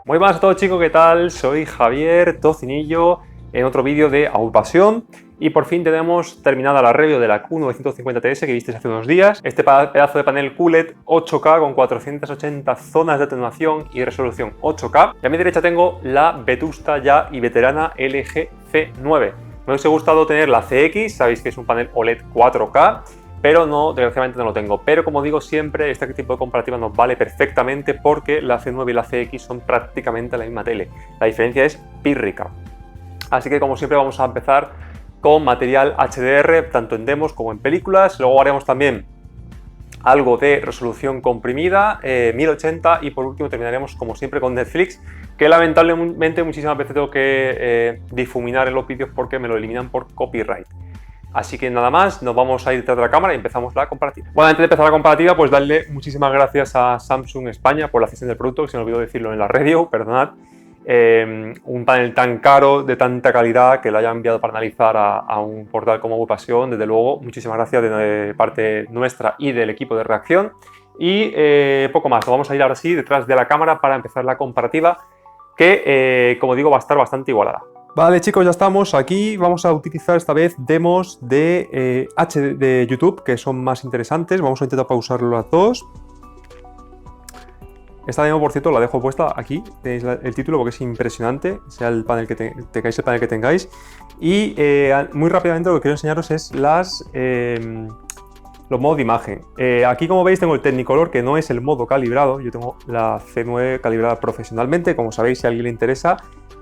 Muy buenas a todos chicos, ¿qué tal? Soy Javier Tocinillo en otro vídeo de Outpassion y por fin tenemos terminada la review de la Q950TS que visteis hace unos días. Este pedazo de panel QLED 8K con 480 zonas de atenuación y resolución 8K. Y a mi derecha tengo la vetusta ya y veterana LG C9. Me hubiese gustado tener la CX, sabéis que es un panel OLED 4K, pero no, desgraciadamente no lo tengo. Pero como digo siempre, este tipo de comparativa nos vale perfectamente porque la C9 y la CX son prácticamente la misma tele. La diferencia es pírrica. Así que como siempre vamos a empezar con material HDR, tanto en demos como en películas. Luego haremos también algo de resolución comprimida, 1080, y por último terminaremos como siempre con Netflix, que lamentablemente muchísimas veces tengo que difuminar en los vídeos porque me lo eliminan por copyright. Así que nada más, nos vamos a ir detrás de la cámara y empezamos la comparativa. Bueno, antes de empezar la comparativa, pues darle muchísimas gracias a Samsung España por la cesión del producto, que se me olvidó decirlo en la review, perdonad. Un panel tan caro, de tanta calidad, que lo haya enviado para analizar a un portal como Outpassion, desde luego, muchísimas gracias de parte nuestra y del equipo de reacción. Y poco más, nos vamos a ir ahora sí detrás de la cámara para empezar la comparativa, que como digo va a estar bastante igualada. Vale chicos, ya estamos aquí, vamos a utilizar esta vez demos de YouTube que son más interesantes, vamos a intentar pausarlo las dos. Esta demo, por cierto, la dejo puesta aquí, tenéis el título porque es impresionante, sea el panel que tengáis, el panel que tengáis. Y muy rápidamente lo que quiero enseñaros es los modos de imagen. Aquí, como veis, tengo el Technicolor, que no es el modo calibrado, yo tengo la C9 calibrada profesionalmente, como sabéis, si a alguien le interesa,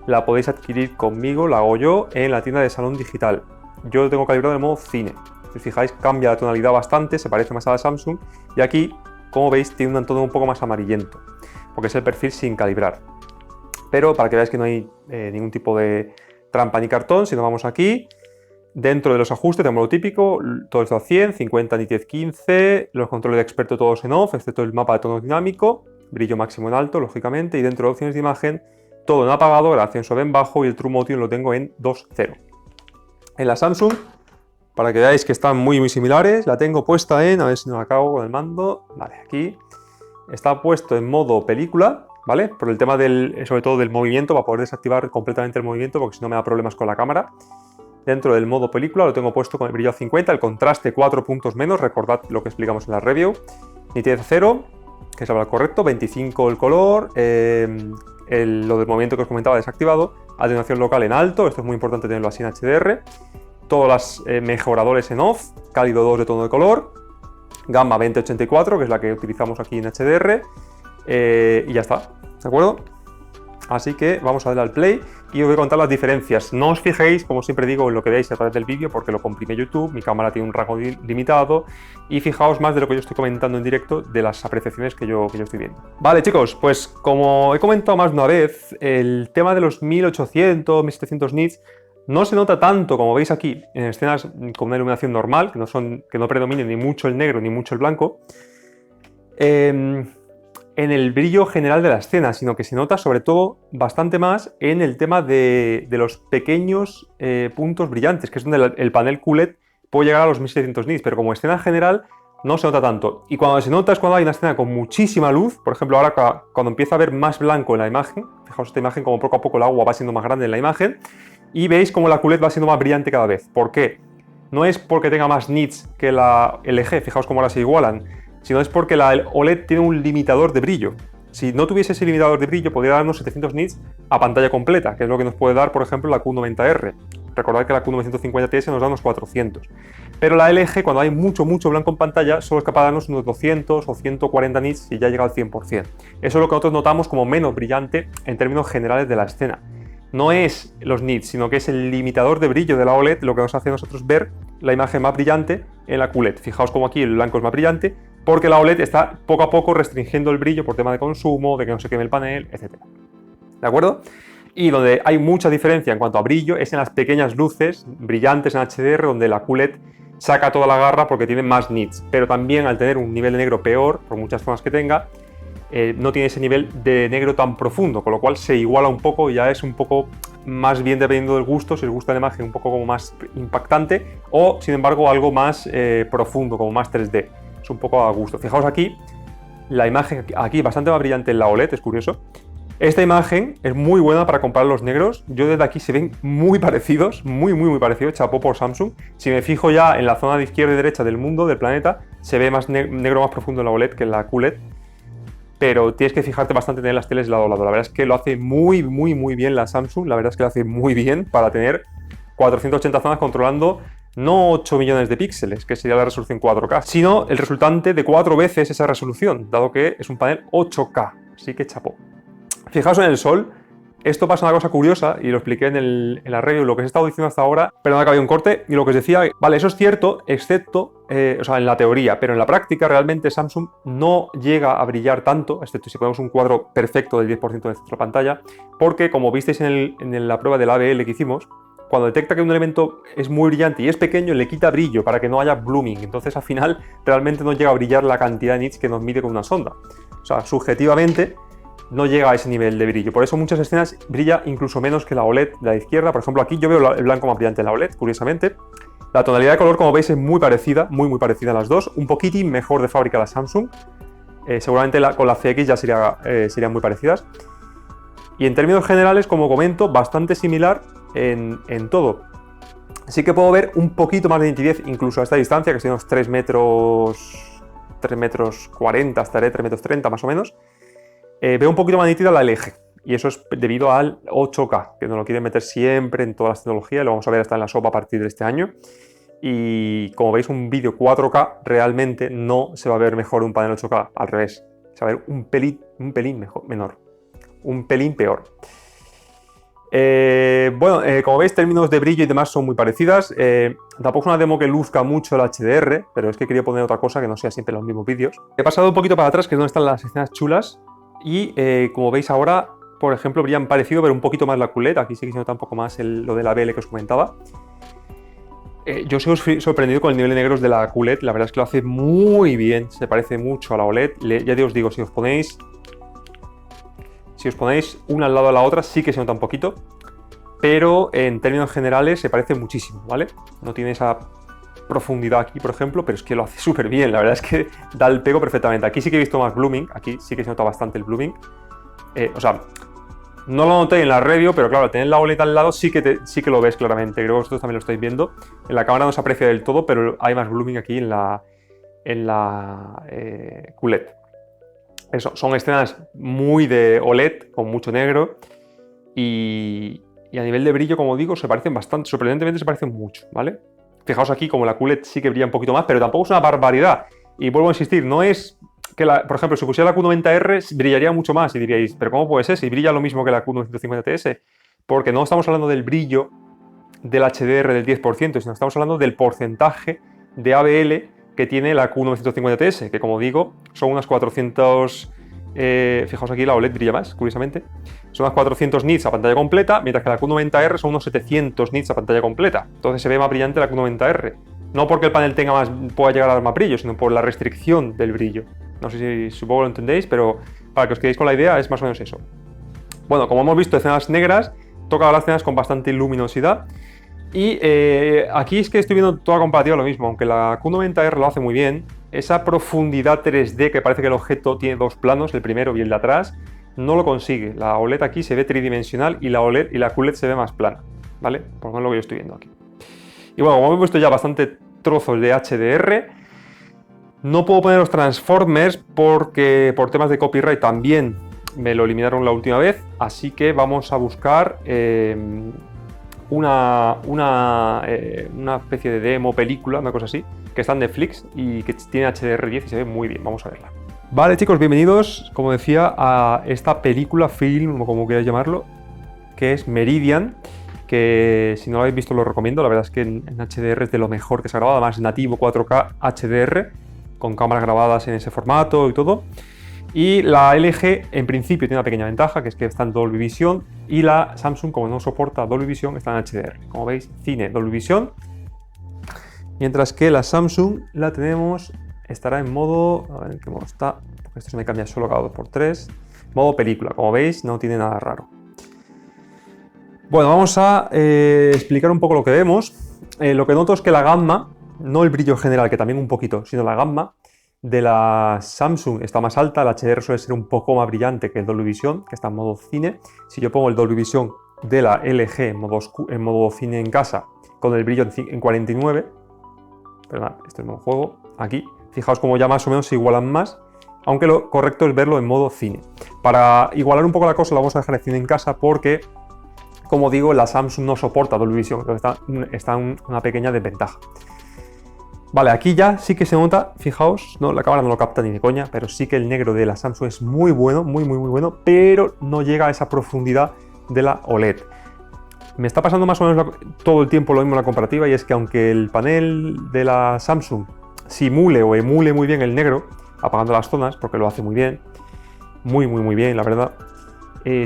la podéis adquirir conmigo, la hago yo, en la tienda de Salón Digital. Yo lo tengo calibrado en el modo cine. Si os fijáis, cambia la tonalidad bastante, se parece más a la Samsung, y aquí, como veis, tiene un tono un poco más amarillento, porque es el perfil sin calibrar. Pero para que veáis que no hay ningún tipo de trampa ni cartón, si nos vamos aquí, dentro de los ajustes tenemos lo típico, todo esto a 100, 50 nitidez 15, los controles de experto todos en off, excepto el mapa de tono dinámico, brillo máximo en alto, lógicamente, y dentro de opciones de imagen, todo en apagado, el ascenso en bajo y el True Motion lo tengo en 2.0. En la Samsung, para que veáis que están muy similares, la tengo puesta en, a ver si no la cago con el mando, vale, aquí, está puesto en modo película, ¿vale? Por el tema sobre todo del movimiento, para poder desactivar completamente el movimiento, porque si no me da problemas con la cámara. Dentro del modo película lo tengo puesto con el brillo a 50, el contraste 4 puntos menos, recordad lo que explicamos en la review. Nitidez 0, que es el correcto, 25 el color, lo del movimiento que os comentaba desactivado, atenuación local en alto, esto es muy importante tenerlo así en HDR, todos los mejoradores en off, cálido 2 de tono de color, gamma 2084, que es la que utilizamos aquí en HDR, y ya está, ¿de acuerdo? Así que vamos a darle al play y os voy a contar las diferencias. No os fijéis, como siempre digo, en lo que veis a través del vídeo porque lo comprime YouTube, mi cámara tiene un rango limitado, y fijaos más de lo que yo estoy comentando en directo, de las apreciaciones que yo estoy viendo. Vale chicos, pues como he comentado más de una vez, el tema de los 1800, 1700 nits no se nota tanto como veis aquí en escenas con una iluminación normal, que no predomine ni mucho el negro ni mucho el blanco, en el brillo general de la escena, sino que se nota sobre todo bastante más en el tema de los pequeños puntos brillantes, que es donde el panel QLED puede llegar a los 1700 nits, pero como escena general no se nota tanto. Y cuando se nota es cuando hay una escena con muchísima luz, por ejemplo ahora cuando empieza a ver más blanco en la imagen, fijaos esta imagen como poco a poco el agua va siendo más grande en la imagen, y veis como la QLED va siendo más brillante cada vez. ¿Por qué? No es porque tenga más nits que la LG, fijaos cómo ahora se igualan, sino es porque la OLED tiene un limitador de brillo. Si no tuviese ese limitador de brillo, podría darnos 700 nits a pantalla completa, que es lo que nos puede dar, por ejemplo, la Q90R. Recordad que la Q950TS nos da unos 400. Pero la LG, cuando hay mucho blanco en pantalla, solo es capaz de darnos unos 200 o 140 nits y ya llega al 100%. Eso es lo que nosotros notamos como menos brillante en términos generales de la escena. No es los nits, sino que es el limitador de brillo de la OLED lo que nos hace a nosotros ver la imagen más brillante en la QLED. Fijaos como aquí el blanco es más brillante, porque la OLED está poco a poco restringiendo el brillo por tema de consumo, de que no se queme el panel, etc. ¿De acuerdo? Y donde hay mucha diferencia en cuanto a brillo es en las pequeñas luces brillantes en HDR, donde la QLED saca toda la garra porque tiene más nits, pero también al tener un nivel de negro peor, por muchas zonas que tenga, no tiene ese nivel de negro tan profundo, con lo cual se iguala un poco y ya es un poco más bien dependiendo del gusto, si os gusta la imagen un poco como más impactante o, sin embargo, algo más profundo, como más 3D. Es un poco a gusto. Fijaos aquí, la imagen aquí bastante más brillante en la OLED, es curioso. Esta imagen es muy buena para comparar los negros. Yo desde aquí se ven muy parecidos, muy parecidos. Chapó por Samsung. Si me fijo ya en la zona de izquierda y derecha del mundo, del planeta, se ve más negro más profundo en la OLED que en la QLED. Pero tienes que fijarte bastante en las teles lado a lado. La verdad es que lo hace muy bien la Samsung. La verdad es que lo hace muy bien para tener 480 zonas controlando no 8 millones de píxeles, que sería la resolución 4K, sino el resultante de 4 veces esa resolución, dado que es un panel 8K. Así que chapó. Fijaos en el sol. Esto pasa una cosa curiosa y lo expliqué en la review, lo que os he estado diciendo hasta ahora, pero no ha cabido un corte y lo que os decía, vale, eso es cierto, excepto, o sea, en la teoría, pero en la práctica realmente Samsung no llega a brillar tanto, excepto si ponemos un cuadro perfecto del 10% de nuestra pantalla, porque como visteis en la prueba del ABL que hicimos, cuando detecta que un elemento es muy brillante y es pequeño, le quita brillo para que no haya blooming, entonces al final realmente no llega a brillar la cantidad de nits que nos mide con una sonda. O sea, subjetivamente no llega a ese nivel de brillo. Por eso muchas escenas brilla incluso menos que la OLED de la izquierda. Por ejemplo, aquí yo veo el blanco más brillante en la OLED, curiosamente. La tonalidad de color, como veis, es muy parecida a las dos. Un poquitín mejor de fábrica la Samsung. Seguramente con la CX ya serían muy parecidas. Y en términos generales, como comento, bastante similar en todo. Sí que puedo ver un poquito más de nitidez incluso a esta distancia, que son unos 3 metros 40, estaré 3 metros 30 más o menos. Veo un poquito más nítida la LG, y eso es debido al 8K, que nos lo quieren meter siempre en todas las tecnologías, lo vamos a ver hasta en la sopa a partir de este año. Y como veis, un vídeo 4K realmente no se va a ver mejor un panel 8K, al revés, se va a ver un pelín menor, un pelín peor. Como veis, términos de brillo y demás son muy parecidas. Tampoco es una demo que luzca mucho el HDR, pero es que quería poner otra cosa que no sea siempre los mismos vídeos. He pasado un poquito para atrás, que es donde están las escenas chulas. Y como veis ahora, por ejemplo, brillan parecido, pero un poquito más la QLED. Aquí sí que se nota un poco más lo de la BL que os comentaba. Yo soy sorprendido con el nivel de negros de la QLED. La verdad es que lo hace muy bien, se parece mucho a la OLED. Ya os digo, si os ponéis una al lado de la otra, sí que se nota un poquito. Pero en términos generales se parece muchísimo, ¿vale? No tiene esa profundidad aquí, por ejemplo, pero es que lo hace súper bien. La verdad es que da el pego perfectamente. Aquí sí que he visto más blooming, aquí sí que se nota bastante el blooming. O sea, no lo noté en la review, pero claro, tener la OLED al lado sí que lo ves claramente. Creo que vosotros también lo estáis viendo. En la cámara no se aprecia del todo, pero hay más blooming aquí en la QLED. Eso, son escenas muy de OLED, con mucho negro. Y a nivel de brillo, como digo, se parecen bastante, sorprendentemente se parecen mucho, ¿vale? Fijaos aquí como la QLED sí que brilla un poquito más, pero tampoco es una barbaridad. Y vuelvo a insistir, no es que, por ejemplo, si pusiera la Q90R brillaría mucho más y diríais, pero ¿cómo puede ser si brilla lo mismo que la Q950TS? Porque no estamos hablando del brillo del HDR del 10%, sino estamos hablando del porcentaje de ABL que tiene la Q950TS, que como digo, son unas 400... fijaos aquí, la OLED brilla más, curiosamente. Son unas 400 nits a pantalla completa, mientras que la Q90R son unos 700 nits a pantalla completa. Entonces se ve más brillante la Q90R. No porque el panel pueda llegar a dar más brillo, sino por la restricción del brillo. No sé si supongo que lo entendéis, pero para que os quedéis con la idea es más o menos eso. Bueno, como hemos visto escenas negras, toca las escenas con bastante luminosidad. Y aquí es que estoy viendo toda comparativa lo mismo, aunque la Q90R lo hace muy bien. Esa profundidad 3D que parece que el objeto tiene dos planos, el primero y el de atrás, no lo consigue. La OLED aquí se ve tridimensional y la QLED se ve más plana, ¿vale? Por lo menos lo que yo estoy viendo aquí. Y bueno, como hemos visto ya bastante trozos de HDR, no puedo poner los transformers porque por temas de copyright también me lo eliminaron la última vez, así que vamos a buscar una especie de demo, película, una cosa así, que está en Netflix y que tiene HDR10 y se ve muy bien. Vamos a verla. Vale, chicos, bienvenidos, como decía, a esta película, film, o como queráis llamarlo, que es Meridian, que si no lo habéis visto lo recomiendo. La verdad es que en HDR es de lo mejor que se ha grabado, además nativo 4K HDR, con cámaras grabadas en ese formato y todo. Y la LG en principio tiene una pequeña ventaja, que es que está en Dolby Vision, y la Samsung, como no soporta Dolby Vision, está en HDR. Como veis, cine Dolby Vision, mientras que la Samsung la tenemos, estará en modo, a ver en qué modo está, porque esto se me cambia solo cada 2x3, modo película. Como veis, no tiene nada raro. Bueno, vamos a explicar un poco lo que vemos. Lo que noto es que la gamma, no el brillo general, que también un poquito, sino la gamma, de la Samsung está más alta, el HDR suele ser un poco más brillante que el Dolby Vision, que está en modo cine. Si yo pongo el Dolby Vision de la LG en modo cine en casa, con el brillo en 49, perdón, esto es modo juego, aquí, fijaos como ya más o menos se igualan más, aunque lo correcto es verlo en modo cine. Para igualar un poco la cosa, lo vamos a dejar en cine en casa porque, como digo, la Samsung no soporta Dolby Vision, entonces está en una pequeña desventaja. Vale, aquí ya sí que se nota, fijaos, no, la cámara no lo capta ni de coña, pero sí que el negro de la Samsung es muy bueno, muy bueno, pero no llega a esa profundidad de la OLED. Me está pasando más o menos todo el tiempo lo mismo en la comparativa, y es que aunque el panel de la Samsung simule o emule muy bien el negro, apagando las zonas, porque lo hace muy bien, muy bien, la verdad,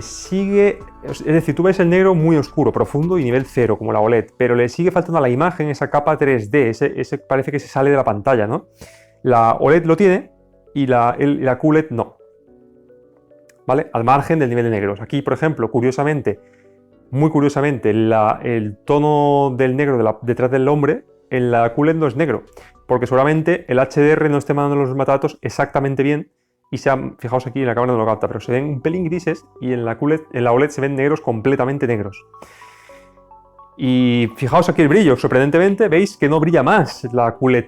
sigue, es decir, tú ves el negro muy oscuro, profundo y nivel 0, como la OLED, pero le sigue faltando a la imagen esa capa 3D, ese parece que se sale de la pantalla, ¿no? La OLED lo tiene y la QLED no, ¿vale? Al margen del nivel de negros. Aquí, por ejemplo, curiosamente, muy curiosamente, el tono del negro detrás del hombre en la QLED no es negro, porque seguramente el HDR no esté mandando los metadatos exactamente bien. Y fijaos aquí, en la cámara no lo capta, pero se ven un pelín grises y en la OLED se ven negros, completamente negros. Y fijaos aquí el brillo, sorprendentemente veis que no brilla más la QLED.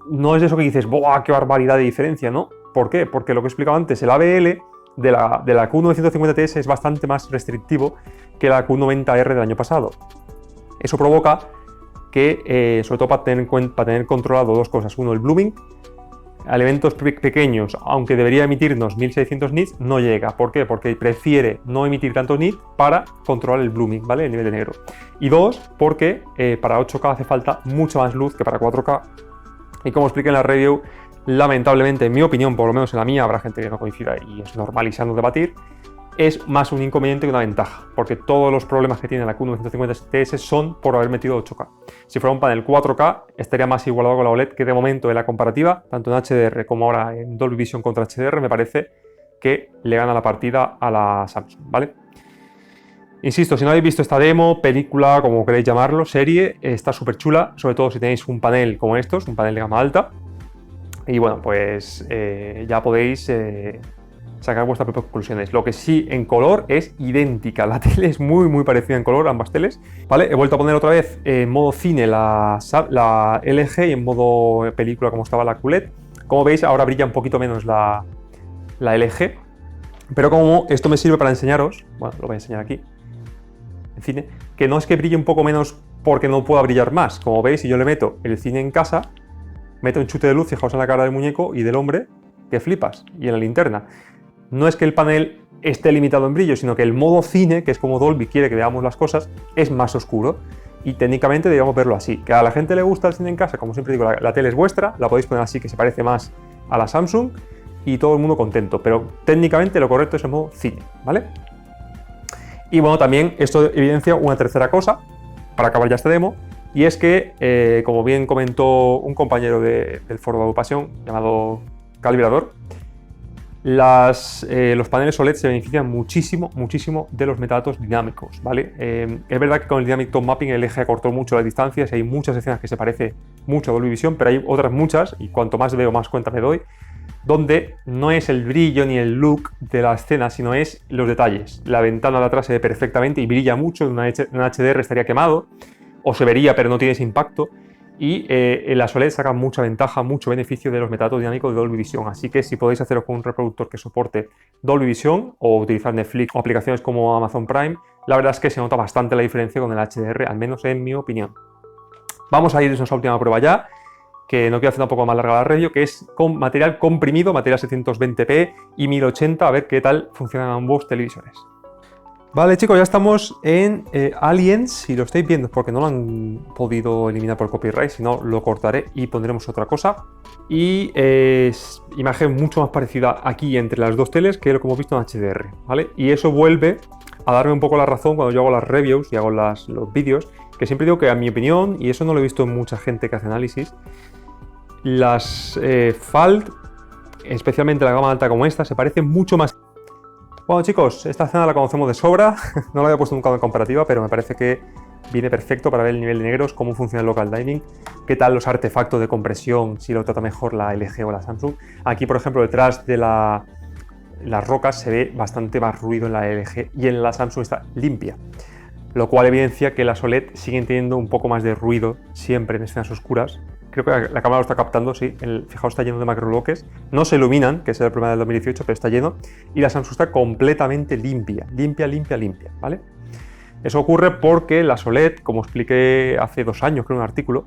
No es eso que dices, ¡buah, qué barbaridad de diferencia! ¿No? ¿Por qué? Porque lo que he explicado antes, el ABL de la Q950TS es bastante más restrictivo que la Q90R del año pasado. Eso provoca que, sobre todo para tener controlado dos cosas. Uno, el blooming. A elementos pequeños, aunque debería emitirnos 1600 nits, no llega. ¿Por qué? Porque prefiere no emitir tantos nits para controlar el blooming, ¿vale? El nivel de negro. Y dos, porque para 8K hace falta mucha más luz que para 4K. Y como expliqué en la review, lamentablemente, en mi opinión, por lo menos en la mía, habrá gente que no coincida y es normal y sano debatir, es más un inconveniente que una ventaja, porque todos los problemas que tiene la Q950TS son por haber metido 8K. Si fuera un panel 4K, estaría más igualado con la OLED, que de momento en la comparativa, tanto en HDR como ahora en Dolby Vision contra HDR, me parece que le gana la partida a la Samsung, ¿vale? Insisto, si no habéis visto esta demo, película, como queréis llamarlo, serie, está súper chula, sobre todo si tenéis un panel como estos, un panel de gama alta. Y bueno, pues ya podéis sacar vuestras propias conclusiones. Lo que sí, en color es idéntica. La tele es muy parecida en color, ambas teles. ¿Vale? He vuelto a poner otra vez en modo cine la LG y en modo película como estaba la QLED. Como veis, ahora brilla un poquito menos la LG. Pero como esto me sirve para enseñaros, bueno, lo voy a enseñar aquí, en cine, que no es que brille un poco menos porque no pueda brillar más. Como veis, si yo le meto el cine en casa, meto un chute de luz, fijaos en la cara del muñeco y del hombre, que flipas, y en la linterna. No es que el panel esté limitado en brillo, sino que el modo cine, que es como Dolby quiere que veamos las cosas, es más oscuro. Y técnicamente debemos verlo así. Que a la gente le gusta el cine en casa, como siempre digo, la tele es vuestra, la podéis poner así que se parece más a la Samsung y todo el mundo contento. Pero técnicamente lo correcto es el modo cine, ¿vale? Y bueno, también esto evidencia una tercera cosa, para acabar ya esta demo, y es que, como bien comentó un compañero del foro de agrupación llamado Calibrador, los paneles OLED se benefician muchísimo de los metadatos dinámicos, ¿vale? Es verdad que con el Dynamic Top Mapping el eje acortó mucho las distancias y hay muchas escenas que se parece mucho a Dolby Vision, pero hay otras muchas, y cuanto más veo más cuenta me doy, donde no es el brillo ni el look de la escena, sino es los detalles. La ventana de atrás se ve perfectamente y brilla mucho, en un HDR estaría quemado, o se vería pero no tiene ese impacto. Y las OLED sacan mucha ventaja, mucho beneficio de los metadatos dinámicos de Dolby Vision. Así que si podéis hacerlo con un reproductor que soporte Dolby Vision o utilizar Netflix o aplicaciones como Amazon Prime, la verdad es que se nota bastante la diferencia con el HDR, al menos en mi opinión. Vamos a irnos a la última prueba ya, que no quiero hacer un poco más larga la review, que es con material comprimido, material 720p y 1080, a ver qué tal funcionan ambos televisores. Vale, chicos, ya estamos en Aliens. Si lo estáis viendo es porque no lo han podido eliminar por copyright, si no lo cortaré y pondremos otra cosa. Y imagen mucho más parecida aquí entre las dos teles que lo que hemos visto en HDR, ¿vale? Y eso vuelve a darme un poco la razón cuando yo hago las reviews y hago los vídeos, que siempre digo que a mi opinión, y eso no lo he visto en mucha gente que hace análisis, las FALD, especialmente la gama alta como esta, se parecen mucho más. Bueno, chicos, esta escena la conocemos de sobra, no la había puesto nunca en comparativa, pero me parece que viene perfecto para ver el nivel de negros, cómo funciona el local dimming, qué tal los artefactos de compresión, si lo trata mejor la LG o la Samsung. Aquí, por ejemplo, detrás de las rocas se ve bastante más ruido en la LG y en la Samsung está limpia, lo cual evidencia que las OLED siguen teniendo un poco más de ruido siempre en escenas oscuras. Creo que la cámara lo está captando, sí. Fijaos, está lleno de macrobloques. No se iluminan, que ese era el problema del 2018, pero está lleno. Y la Samsung está completamente limpia, limpia, ¿vale? Eso ocurre porque las OLED, como expliqué hace 2 años, creo, en un artículo,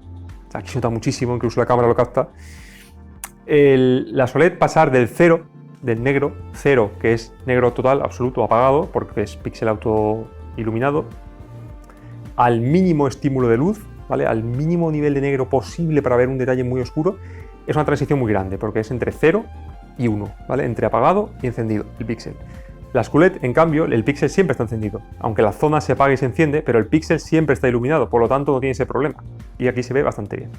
aquí se nota muchísimo, incluso la cámara lo capta, las OLED pasar del cero, del negro, cero, que es negro total, absoluto, apagado, porque es píxel auto iluminado, al mínimo estímulo de luz, ¿vale? Al mínimo nivel de negro posible para ver un detalle muy oscuro, es una transición muy grande, porque es entre 0 y 1, ¿vale? Entre apagado y encendido, el píxel. Las QLED, en cambio, el píxel siempre está encendido, aunque la zona se apaga y se enciende, pero el píxel siempre está iluminado, por lo tanto no tiene ese problema. Y aquí se ve bastante bien.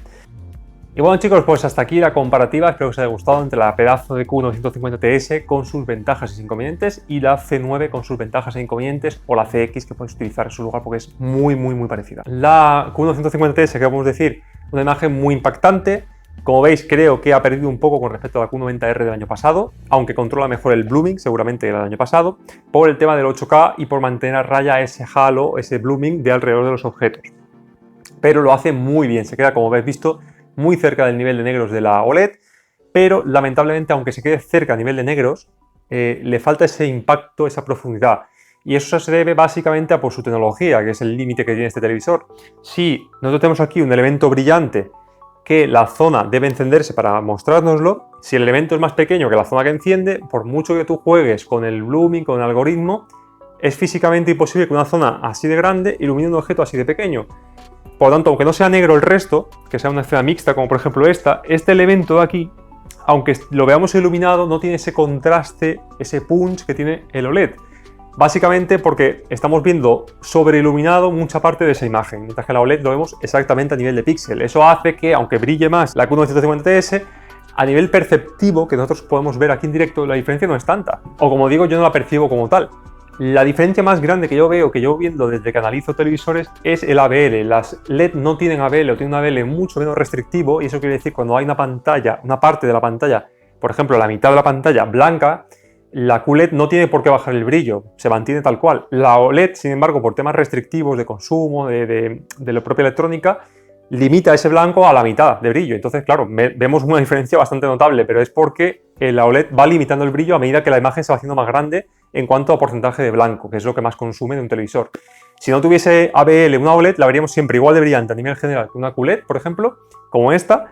Y bueno, chicos, pues hasta aquí la comparativa. Espero que os haya gustado entre la pedazo de Q950TS con sus ventajas y inconvenientes y la C9 con sus ventajas e inconvenientes, o la CX, que podéis utilizar en su lugar porque es muy parecida. La Q950TS, que podemos decir, una imagen muy impactante. Como veis, creo que ha perdido un poco con respecto a la Q90R del año pasado, aunque controla mejor el blooming, seguramente, del año pasado, por el tema del 8K y por mantener a raya ese halo, ese blooming de alrededor de los objetos. Pero lo hace muy bien, se queda, como habéis visto, muy cerca del nivel de negros de la OLED, pero lamentablemente, aunque se quede cerca a nivel de negros, le falta ese impacto, esa profundidad. Y eso se debe básicamente a por su tecnología, que es el límite que tiene este televisor. Si nosotros tenemos aquí un elemento brillante que la zona debe encenderse para mostrárnoslo, si el elemento es más pequeño que la zona que enciende, por mucho que tú juegues con el blooming, con el algoritmo, es físicamente imposible que una zona así de grande ilumine un objeto así de pequeño. Por lo tanto, aunque no sea negro el resto, que sea una escena mixta como por ejemplo este elemento de aquí, aunque lo veamos iluminado, no tiene ese contraste, ese punch que tiene el OLED. Básicamente porque estamos viendo sobreiluminado mucha parte de esa imagen, mientras que la OLED lo vemos exactamente a nivel de píxel. Eso hace que, aunque brille más la Q950TS, a nivel perceptivo, que nosotros podemos ver aquí en directo, la diferencia no es tanta. O como digo, yo no la percibo como tal. La diferencia más grande que yo veo, que yo viendo desde que analizo televisores, es el ABL. Las LED no tienen ABL o tienen un ABL mucho menos restrictivo, y eso quiere decir cuando hay una pantalla, una parte de la pantalla, por ejemplo la mitad de la pantalla blanca, la QLED no tiene por qué bajar el brillo, se mantiene tal cual. La OLED, sin embargo, por temas restrictivos de consumo, de la propia electrónica, limita ese blanco a la mitad de brillo. Entonces, claro, vemos una diferencia bastante notable, pero es porque la OLED va limitando el brillo a medida que la imagen se va haciendo más grande en cuanto a porcentaje de blanco, que es lo que más consume de un televisor. Si no tuviese ABL una OLED, la veríamos siempre igual de brillante a nivel general que una QLED, por ejemplo, como esta,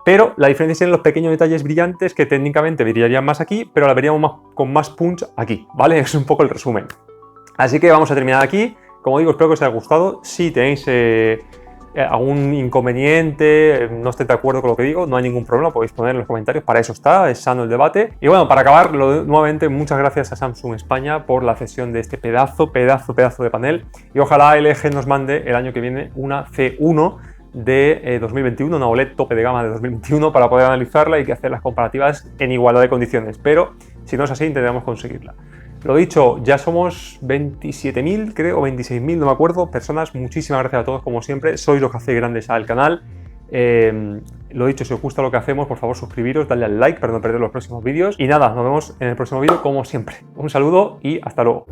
pero la diferencia es en los pequeños detalles brillantes que técnicamente brillarían más aquí, pero la veríamos con más punch aquí, ¿vale? Es un poco el resumen. Así que vamos a terminar aquí. Como digo, espero que os haya gustado. Si tenéis algún inconveniente, no estéis de acuerdo con lo que digo, no hay ningún problema, podéis poner en los comentarios, para eso está, es sano el debate. Y bueno, para acabar, nuevamente, muchas gracias a Samsung España por la cesión de este pedazo de panel, y ojalá LG nos mande el año que viene una C1 de 2021, una OLED tope de gama de 2021, para poder analizarla y que hacer las comparativas en igualdad de condiciones, pero si no es así, intentaremos conseguirla. Lo dicho, ya somos 27.000, creo, o 26.000, no me acuerdo, personas. Muchísimas gracias a todos, como siempre. Sois los que hacéis grandes al canal. Lo dicho, si os gusta lo que hacemos, por favor suscribiros, dadle al like para no perder los próximos vídeos. Y nada, nos vemos en el próximo vídeo como siempre. Un saludo y hasta luego.